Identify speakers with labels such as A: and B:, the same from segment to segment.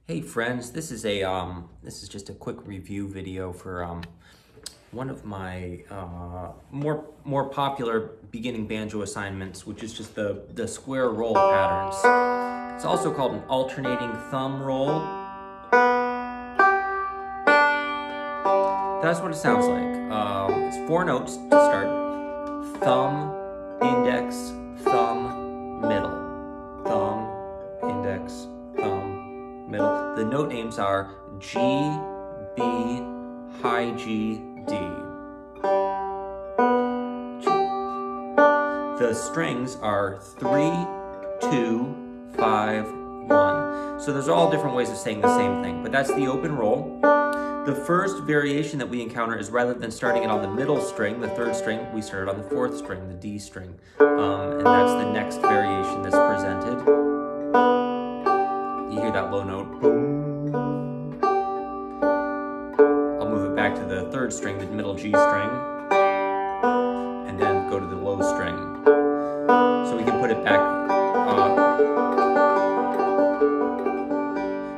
A: Hey friends, this is just a quick review video for one of my more popular beginning banjo assignments, which is just the square roll patterns. It's also called an alternating thumb roll. That's what it sounds like. It's 4 notes to start: thumb, index, thumb, middle, thumb, index, thumb, middle. The note names are G, B, high G, D. The strings are 3, 2, 5, 1. So there's all different ways of saying the same thing, but that's the open roll. The first variation that we encounter is, rather than starting it on the middle string, the 3rd string, we start it on the 4th string, the D string. And that's the next variation that's presented. You hear that low note, boom. I'll move it back to the 3rd string, the middle G string, and then go to the low string. So we can put it back,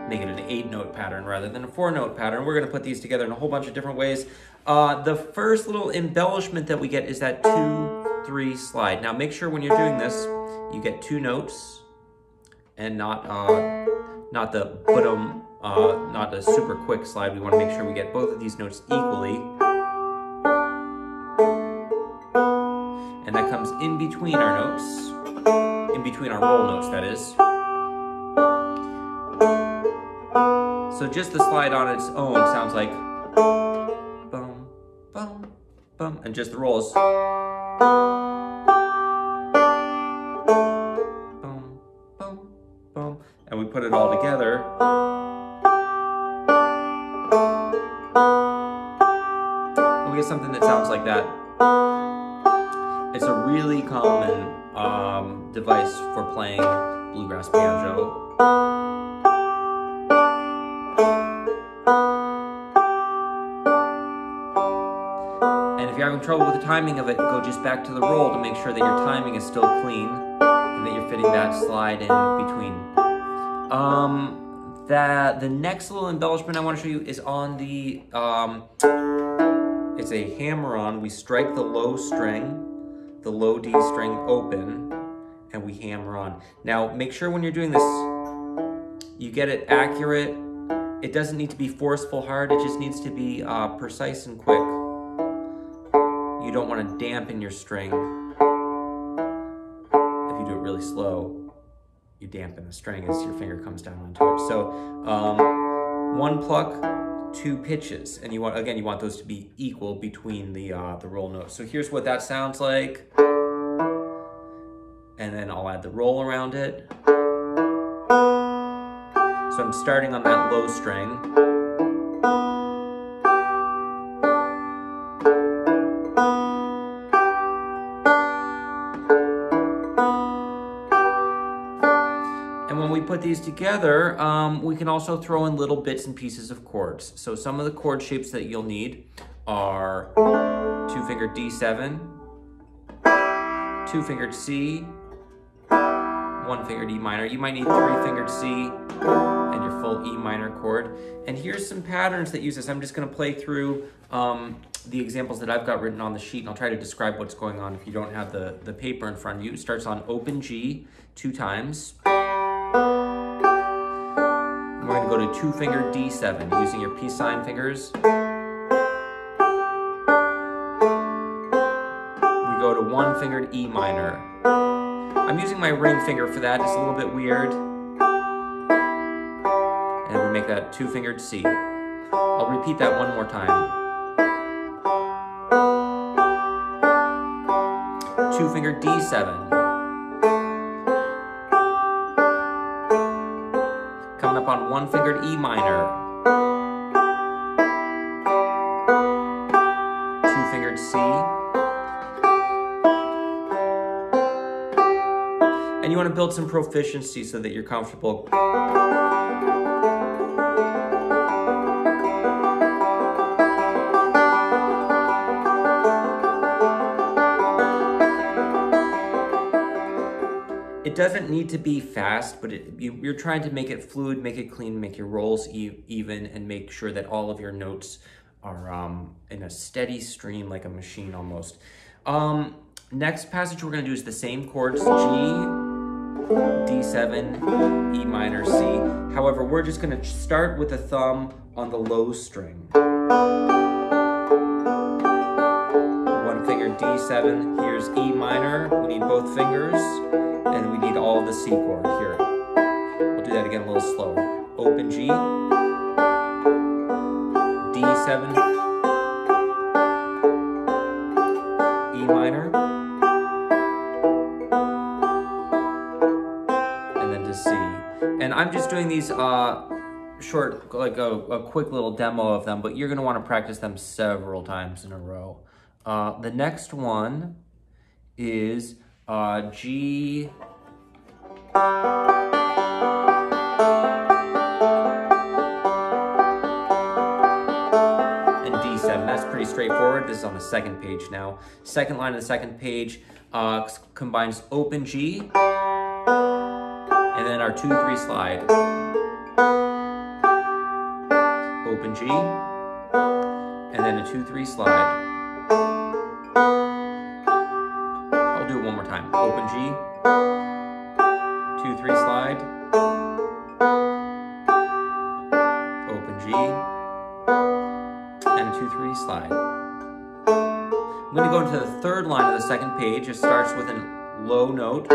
A: make it an 8-note pattern rather than a 4-note pattern. We're going to put these together in a whole bunch of different ways. The first little embellishment that we get is that 2-3 slide. Now make sure when you're doing this, you get 2 notes and not the bottom, not a super quick slide. We want to make sure we get both of these notes equally. And that comes in between our notes, in between our roll notes, that is. So just the slide on its own sounds like bum, bum, bum, and just the rolls. Bum, bum, bum, and we put it all together. And we get something that sounds like that. It's a really common device for playing bluegrass banjo. And if you're having trouble with the timing of it, go just back to the roll to make sure that your timing is still clean and that you're fitting that slide in between. The next little embellishment I want to show you is on the, it's a hammer-on. We strike the low string, the low D string open, and we hammer on. Now, make sure when you're doing this, you get it accurate. It doesn't need to be forceful hard, it just needs to be precise and quick. You don't want to dampen your string. If you do it really slow, you dampen the string as your finger comes down onto it. So 1 pluck, 2 pitches, and you want those to be equal between the roll notes. So here's what that sounds like, and then I'll add the roll around it. So I'm starting on that low string. And when we put these together, we can also throw in little bits and pieces of chords. So some of the chord shapes that you'll need are 2-fingered D7, 2-fingered C, 1-fingered E minor. You might need 3-fingered C and your full E minor chord. And here's some patterns that use this. I'm just going to play through the examples that I've got written on the sheet, and I'll try to describe what's going on if you don't have the paper in front of you. It starts on open G 2 times. And we're going to go to 2-fingered D7 using your peace sign fingers. We go to 1-fingered E minor. I'm using my ring finger for that. It's a little bit weird. And we make that 2-fingered C. I'll repeat that one more time. 2-fingered D7. Coming up on 1-fingered E minor. 2-fingered C. And you want to build some proficiency so that you're comfortable. It it doesn't need to be fast, but you're trying to make it fluid, make it clean, make your rolls even, and make sure that all of your notes are in a steady stream, like a machine almost. Next passage we're gonna do is the same chords, G, D7, E minor, C. However, we're just gonna start with the thumb on the low string. One finger, D7, here's E minor. We need both fingers, and we need all of the C chord here. We'll do that again a little slower. Open G, D7, E minor, and then to C. And I'm just doing these short, like a quick little demo of them, but you're gonna wanna practice them several times in a row. The next one is G, and D7. That's pretty straightforward. This is on the second page now. Second line of the second page combines open G, and then our 2-3 slide. Open G, and then a 2-3 slide. I'll do it one more time. Open G, 2-3 slide. Open G, and a 2-3 slide. I'm going to go into the third line of the second page. It starts with a low note,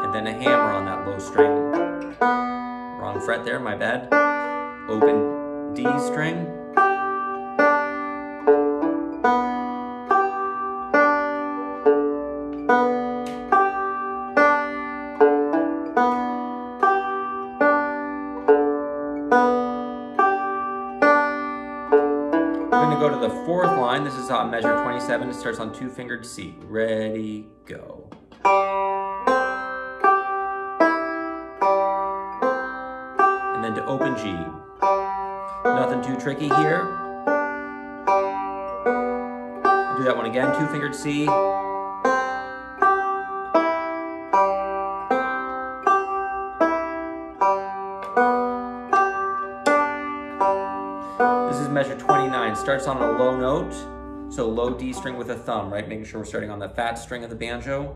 A: and then a hammer on that low string. Wrong fret there, my bad. Open D string. Go to the fourth line. This is measure 27. It starts on 2-fingered C. Ready, go. And then to open G. Nothing too tricky here. Do that one again. 2-fingered C. Measure 29 starts on a low note, so low D string with a thumb, right? Making sure we're starting on the fat string of the banjo.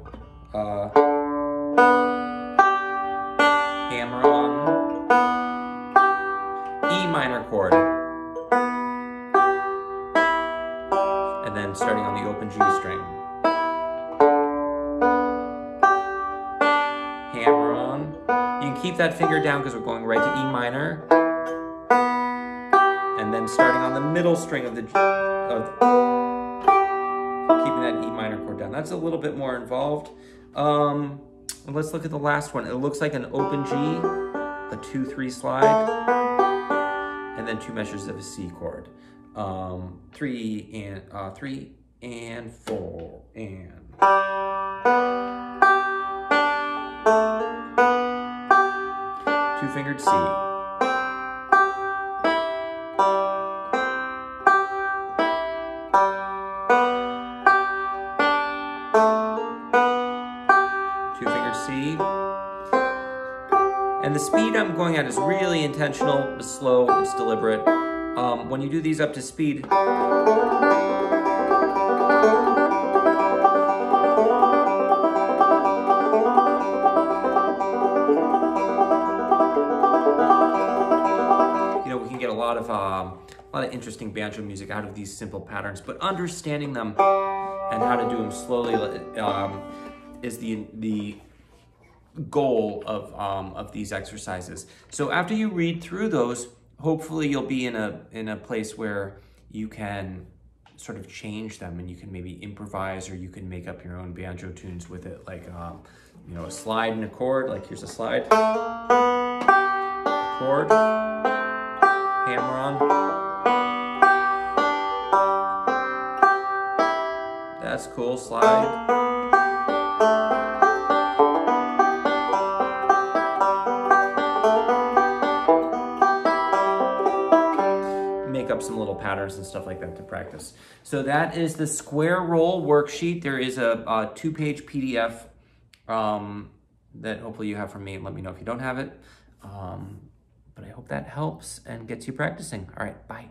A: Hammer on E minor chord, and then starting on the open G string. Hammer on. You can keep that finger down because we're going right to E minor. And then starting on the middle string of keeping that E minor chord down. That's a little bit more involved. Let's look at the last one. It looks like an open G, a 2-3 slide, and then 2 measures of a C chord. 3 and 4 and. 2-fingered C. 2-fingered C. And the speed I'm going at is really intentional, it's slow, it's deliberate. When you do these up to speed, we can get a lot of interesting banjo music out of these simple patterns, but understanding them and how to do them slowly is the goal of these exercises. So after you read through those, hopefully you'll be in a place where you can sort of change them, and you can maybe improvise, or you can make up your own banjo tunes with it, like a slide and a chord. Like here's a slide, chord, hammer on. That's cool, slide. Make up some little patterns and stuff like that to practice. So that is the square roll worksheet. There is a 2-page PDF that hopefully you have from me. Let me know if you don't have it. But I hope that helps and gets you practicing. All right, bye.